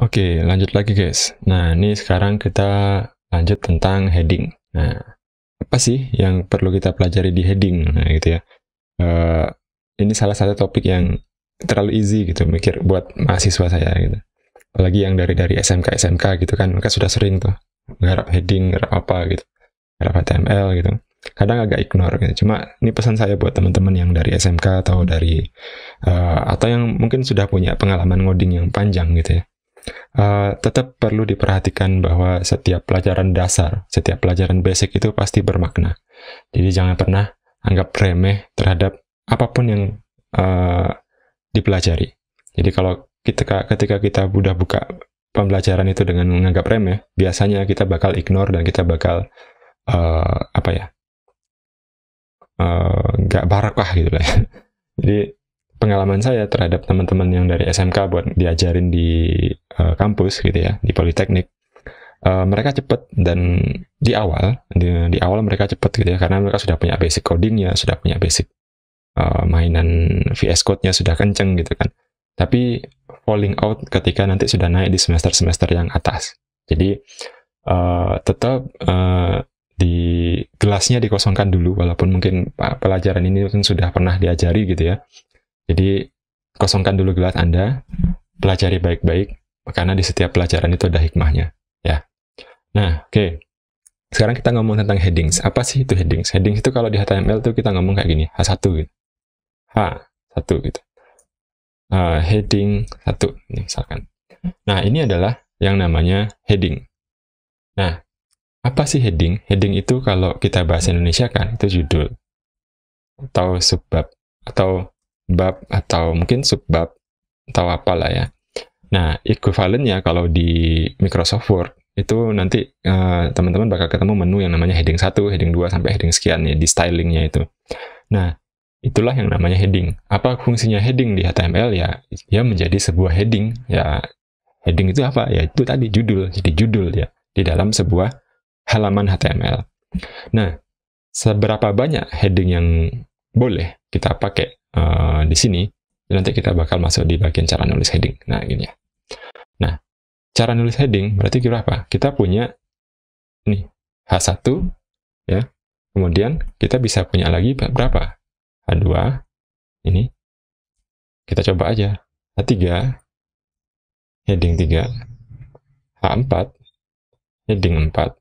Oke, lanjut lagi guys. Nah, ini sekarang kita lanjut tentang heading. Nah, apa sih yang perlu kita pelajari di heading? Nah, gitu ya. Eh, ini salah satu topik yang terlalu easy gitu, mikir buat mahasiswa saya gitu. Apalagi yang dari SMK gitu kan, mereka sudah sering tuh garap heading, garap apa gitu, garap HTML gitu. Kadang agak ignore gitu. Cuma ini pesan saya buat teman-teman yang dari SMK atau yang mungkin sudah punya pengalaman ngoding yang panjang gitu ya. Tetap perlu diperhatikan bahwa setiap pelajaran dasar, setiap pelajaran basic itu pasti bermakna. Jadi jangan pernah anggap remeh terhadap apapun yang dipelajari. Jadi kalau ketika kita udah buka pembelajaran itu dengan menganggap remeh, biasanya kita bakal ignore dan kita bakal nggak barakah gitu lah. Jadi pengalaman saya terhadap teman-teman yang dari SMK buat diajarin di kampus gitu ya, di Politeknik, mereka cepat dan di awal mereka cepat gitu ya, karena mereka sudah punya basic codingnya, sudah punya basic mainan VS Code-nya sudah kenceng gitu kan. Tapi falling out ketika nanti sudah naik di semester-semester yang atas. Jadi tetap di gelasnya dikosongkan dulu, walaupun mungkin pelajaran ini kan sudah pernah diajari gitu ya. Jadi kosongkan dulu gelas Anda, pelajari baik-baik, karena di setiap pelajaran itu ada hikmahnya ya. Nah, oke. Sekarang kita ngomong tentang headings. Apa sih itu headings? Headings itu kalau di HTML tuh kita ngomong kayak gini, H1 gitu. H1 gitu. Heading 1 misalkan. Nah, ini adalah yang namanya heading. Nah, apa sih heading? Heading itu kalau kita bahasa Indonesia kan, itu judul. Atau subbab. Atau bab. Atau mungkin subbab. Atau apalah ya. Nah, equivalentnya kalau di Microsoft Word, itu nanti teman-teman bakal ketemu menu yang namanya heading 1, heading 2, sampai heading sekian ya, di stylingnya itu. Nah, itulah yang namanya heading. Apa fungsinya heading di HTML? Ya, dia menjadi sebuah heading. Ya, heading itu apa? Ya, itu tadi judul. Jadi judul ya, di dalam sebuah halaman HTML. Nah, seberapa banyak heading yang boleh kita pakai di sini, nanti kita bakal masuk di bagian cara nulis heading. Nah, gini ya. Nah, cara nulis heading berarti kira apa? Kita punya nih H1 ya. Kemudian kita bisa punya lagi berapa? H2 ini. Kita coba aja. H3 heading 3. H4 heading 4.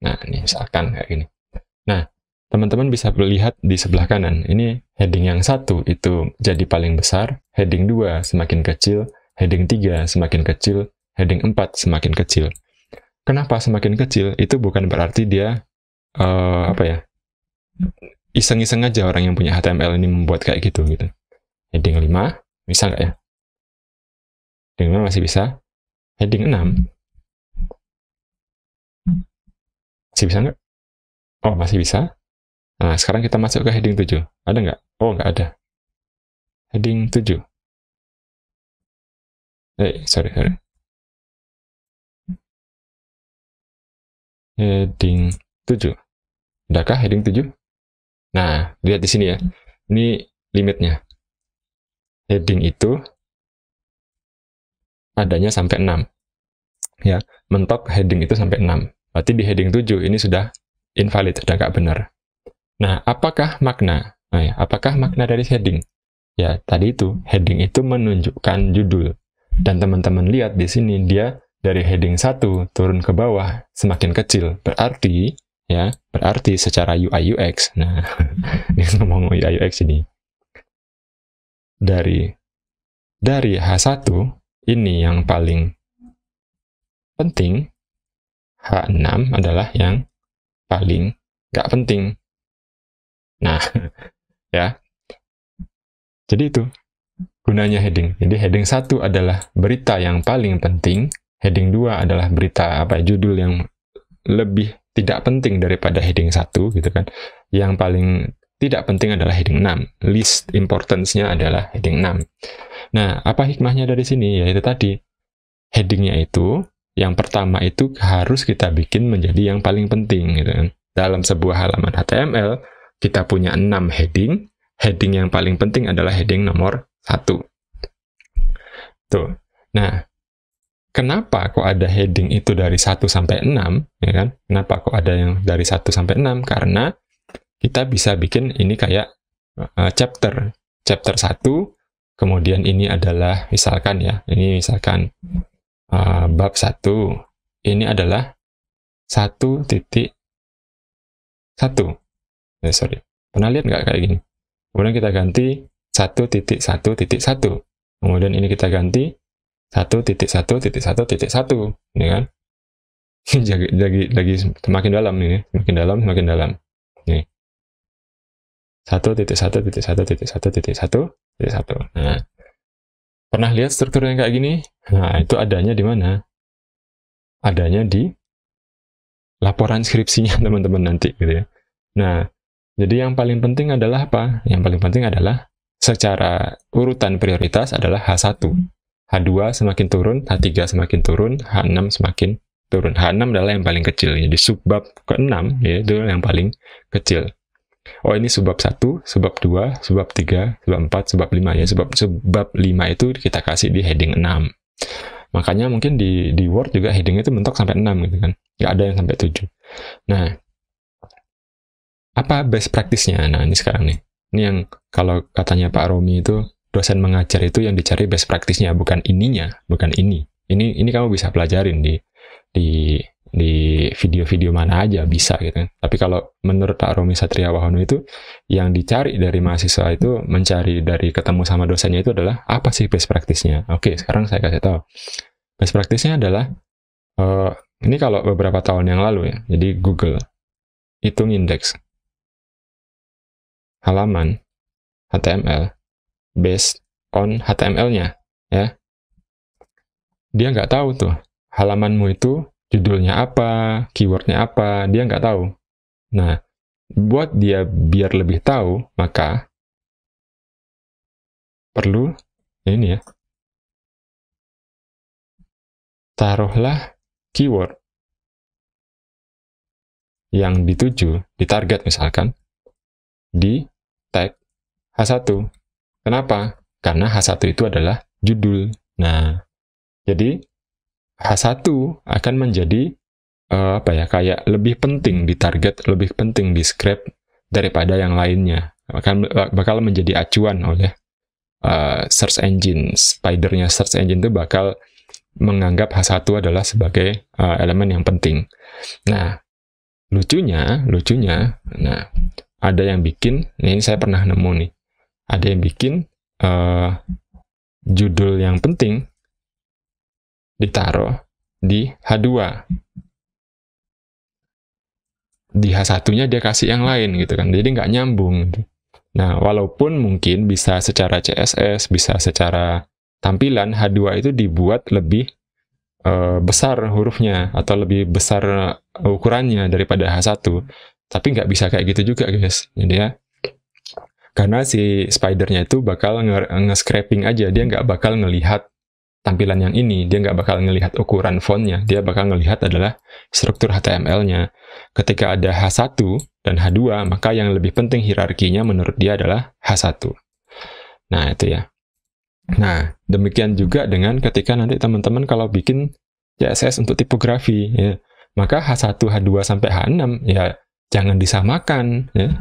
Nah, ini misalkan kayak gini. Nah, teman-teman bisa melihat di sebelah kanan. Ini heading yang 1 itu jadi paling besar, heading 2 semakin kecil, heading 3 semakin kecil, heading 4 semakin kecil. Kenapa semakin kecil? Itu bukan berarti dia iseng-iseng aja orang yang punya HTML ini membuat kayak gitu. Heading 5, bisa nggak ya? Heading 5 masih bisa. Heading 6. Masih bisa nggak? Oh, masih bisa. Nah, sekarang kita masuk ke heading 7. Ada nggak? Oh, nggak ada. Heading 7. Sorry. Heading 7. Adakah heading 7? Nah, lihat di sini ya. Ini limitnya. Heading itu adanya sampai 6. Ya, mentok heading itu sampai 6. Berarti di heading 7 ini sudah invalid, sudah nggak benar. Nah, apakah makna? Nah, ya, apakah makna dari heading? Ya, tadi itu, heading itu menunjukkan judul. Dan teman-teman lihat di sini, dia dari heading 1 turun ke bawah semakin kecil. Berarti secara UI UX, nah, ini ngomong UI UX ini. Dari H1, ini yang paling penting, H6 adalah yang paling nggak penting. Nah, ya. Jadi itu gunanya heading. Jadi heading 1 adalah berita yang paling penting, heading 2 adalah berita judul yang lebih tidak penting daripada heading 1 gitu kan. Yang paling tidak penting adalah heading 6. Least importance-nya adalah heading 6. Nah, apa hikmahnya dari sini? Yaitu tadi, heading-nya itu yang pertama itu harus kita bikin menjadi yang paling penting gitu kan. Dalam sebuah halaman HTML, kita punya 6 heading. Heading yang paling penting adalah heading nomor 1. Tuh. Nah, kenapa kok ada heading itu dari 1 sampai 6, ya kan? Kenapa kok ada yang dari 1 sampai 6? Karena kita bisa bikin ini kayak chapter 1, kemudian ini adalah misalkan ya, ini misalkan bab 1, ini adalah 1.1. Sorry. Pernah lihat nggak kayak gini? Kemudian kita ganti 1.1.1. Kemudian ini kita ganti 1.1.1.1, ini kan? lagi semakin dalam nih, semakin dalam. Nih. 1.1.1.1.1. Nah, pernah lihat struktur yang kayak gini? Nah, itu adanya di mana? Adanya di laporan skripsinya teman-teman nanti, gitu ya. Nah, jadi yang paling penting adalah apa? Yang paling penting adalah secara urutan prioritas adalah H1. H2 semakin turun, H3 semakin turun, H6 semakin turun. H6 adalah yang paling kecil. Jadi subbab ke-6 ya, itu yang paling kecil. Oh, ini subbab 1, subbab 2, subbab 3, subbab 4, subbab 5 ya. Subbab 5 itu kita kasih di heading 6. Makanya mungkin di Word juga heading itu mentok sampai 6 gitu kan. Nggak ada yang sampai 7. Nah, apa best practice-nya? Nah, ini sekarang nih. Ini yang kalau katanya Pak Romi itu dosen mengajar itu yang dicari best practice-nya, bukan ininya, bukan ini. Ini kamu bisa pelajarin di video-video mana aja bisa gitu kan. Tapi kalau menurut Pak Romi Satria Wahono itu yang dicari dari mahasiswa itu mencari dari ketemu sama dosennya itu adalah apa sih best practice-nya. Oke, sekarang saya kasih tahu. Best practice-nya adalah ini kalau beberapa tahun yang lalu ya. Jadi Google hitung indeks halaman HTML based on HTML-nya ya. Dia nggak tahu tuh halamanmu itu judulnya apa, keywordnya apa, dia nggak tahu. Nah, buat dia biar lebih tahu, maka perlu ini ya, taruhlah keyword yang dituju, ditarget misalkan, di tag H1. Kenapa? Karena H1 itu adalah judul. Nah, jadi H1 akan menjadi kayak lebih penting di target, lebih penting di scrape daripada yang lainnya. Bakal menjadi acuan oleh search engine. Spider-nya search engine itu bakal menganggap H1 adalah sebagai elemen yang penting. Nah, lucunya, nah, ada yang bikin, ini saya pernah nemu nih, ada yang bikin judul yang penting ditaruh di H2. Di H1-nya dia kasih yang lain gitu kan. Jadi nggak nyambung. Nah, walaupun mungkin bisa secara CSS, bisa secara tampilan, H2 itu dibuat lebih besar hurufnya atau lebih besar ukurannya daripada H1. Tapi nggak bisa kayak gitu juga, guys. Jadi ya, karena si spider-nya itu bakal nge-scraping aja. Dia nggak bakal ngelihat tampilan yang ini, dia nggak bakal ngelihat ukuran fontnya, dia bakal ngelihat adalah struktur HTML-nya. Ketika ada H1 dan H2, maka yang lebih penting hierarkinya menurut dia adalah H1. Nah, itu ya. Nah, demikian juga dengan ketika nanti teman-teman kalau bikin CSS untuk tipografi, ya, maka H1, H2, sampai H6, ya jangan disamakan. Ya.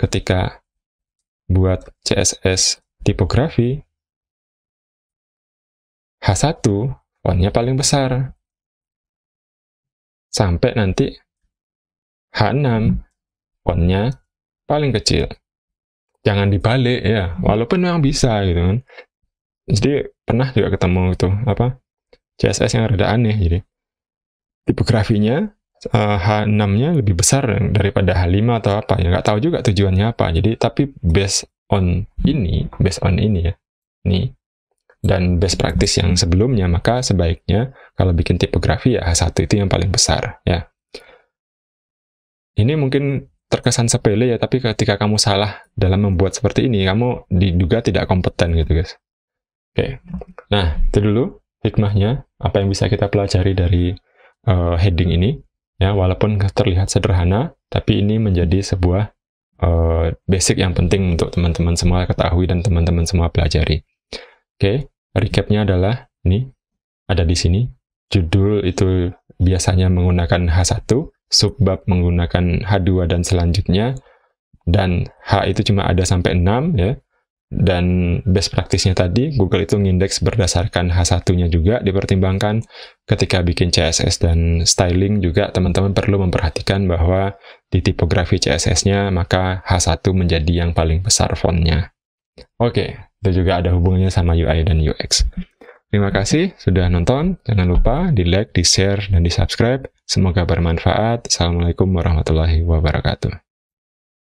Ketika buat CSS tipografi, H1 fontnya paling besar. Sampai nanti H6 fontnya paling kecil. Jangan dibalik ya, walaupun memang bisa gitu kan. Jadi pernah juga ketemu itu CSS yang rada aneh. Jadi tipografinya H6-nya lebih besar daripada H5 atau apa ya, nggak tahu juga tujuannya apa. Jadi tapi based on ini ya, ini dan best practice yang sebelumnya, maka sebaiknya kalau bikin tipografi ya H1 itu yang paling besar ya. Ini mungkin terkesan sepele ya, tapi ketika kamu salah dalam membuat seperti ini, kamu diduga tidak kompeten gitu, guys. Oke. Nah, itu dulu hikmahnya, apa yang bisa kita pelajari dari heading ini ya, walaupun terlihat sederhana, tapi ini menjadi sebuah basic yang penting untuk teman-teman semua ketahui dan teman-teman semua pelajari. Oke, recapnya adalah ini, ada di sini. Judul itu biasanya menggunakan H1, subbab menggunakan H2 dan selanjutnya, dan H itu cuma ada sampai 6 ya. Dan best practice-nya tadi, Google itu ngindeks berdasarkan H1-nya juga dipertimbangkan. Ketika bikin CSS dan styling juga, teman-teman perlu memperhatikan bahwa di tipografi CSS-nya, maka H1 menjadi yang paling besar fontnya. Oke, itu juga ada hubungannya sama UI dan UX. Terima kasih sudah nonton. Jangan lupa di-like, di-share, dan di-subscribe. Semoga bermanfaat. Assalamualaikum warahmatullahi wabarakatuh.